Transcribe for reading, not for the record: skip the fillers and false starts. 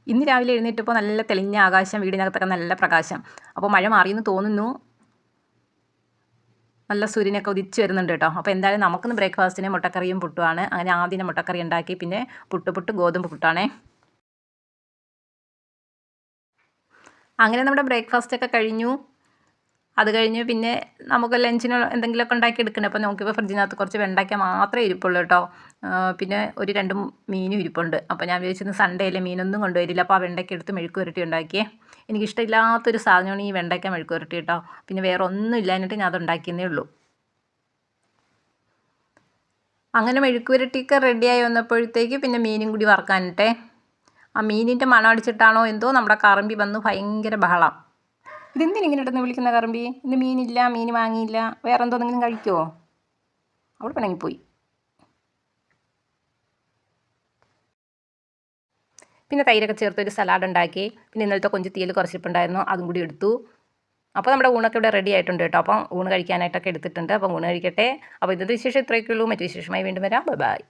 ഇന്ന് രാവിലെ എഴുന്നേറ്റപ്പോൾ നല്ല തെളിഞ്ഞ ആകാശം, വീടിനകത്തൊക്കെ നല്ല പ്രകാശം. അപ്പോൾ മഴ മാറിയെന്ന് തോന്നുന്നു. നല്ല സൂര്യനൊക്കെ ഉദിച്ച് വരുന്നുണ്ട് കേട്ടോ. അപ്പോൾ എന്തായാലും നമുക്കിന്ന് ബ്രേക്ക്ഫാസ്റ്റിന് മുട്ടക്കറിയും പുട്ടുമാണ്. അങ്ങനെ ആദ്യം മുട്ടക്കറി ഉണ്ടാക്കി, പിന്നെ പുട്ട് ഗോതമ്പ് പുട്ടാണേ. അങ്ങനെ നമ്മുടെ ബ്രേക്ക്ഫാസ്റ്റൊക്കെ കഴിഞ്ഞു. അത് കഴിഞ്ഞ് പിന്നെ നമുക്ക് ലഞ്ചിന് എന്തെങ്കിലുമൊക്കെ ഉണ്ടാക്കി എടുക്കണം. അപ്പോൾ നോക്കിയപ്പോൾ ഫ്രിഡ്ജിനകത്ത് കുറച്ച് വെണ്ടയ്ക്ക മാത്രമേ ഇരിപ്പുള്ളൂ കേട്ടോ. പിന്നെ ഒരു 2 മീനും ഇരിപ്പുണ്ട്. അപ്പോൾ ഞാൻ വിചാരിച്ചിരുന്നു സൺഡേ അല്ലേ, മീനൊന്നും കൊണ്ടുവരില്ല. അപ്പോൾ ആ വെണ്ടയ്ക്ക എടുത്ത് മെഴുക്ക് പുരട്ടി ഉണ്ടാക്കിയേ. എനിക്കിഷ്ടമില്ലാത്തൊരു സാധനമാണ് ഈ വെണ്ടയ്ക്ക മെഴുക്ക് പുരട്ടി കേട്ടോ. പിന്നെ വേറെ ഒന്നും ഇല്ലാഞ്ഞിട്ട് ഞാൻ അതുണ്ടാക്കിയെന്നേ ഉള്ളൂ. അങ്ങനെ മെഴുക്ക് പുരട്ടിയൊക്കെ റെഡിയായി വന്നപ്പോഴത്തേക്ക് പിന്നെ മീനും കൂടി വറുക്കാനിട്ടേ. ആ മീനിൻ്റെ മണം അടിച്ചിട്ടാണോ എന്തോ നമ്മുടെ കറമ്പി വന്ന് ഭയങ്കര ബഹളം. ഇതെന്തിനിങ്ങനെ ഇട്ടെന്ന് വിളിക്കുന്ന കറമ്പി? ഇന്ന് മീനില്ല, മീൻ വാങ്ങിയില്ല, വേറെ എന്തോന്നെങ്കിലും കഴിക്കുമോ? അവൾ പിണങ്ങിപ്പോയി. പിന്നെ തൈരൊക്കെ ചേർത്ത് ഒരു സലാഡ് ഉണ്ടാക്കി. പിന്നെ ഇന്നലത്തെ കൊഞ്ച് തീയൽ കുറച്ചിട്ടുണ്ടായിരുന്നു, അതും കൂടി എടുത്തു. അപ്പോൾ നമ്മുടെ ഊണൊക്കെ ഇവിടെ റെഡി ആയിട്ടുണ്ട് കേട്ടോ. അപ്പം ഊണ് കഴിക്കാനായിട്ടൊക്കെ എടുത്തിട്ടുണ്ട്. അപ്പം ഊണ് കഴിക്കട്ടെ. അപ്പോൾ ഇന്നത്തെ വിശേഷം ഇത്രയൊക്കെ ഉള്ളൂ. മറ്റു വിശേഷമായി വീണ്ടും വരാം. ബൈ.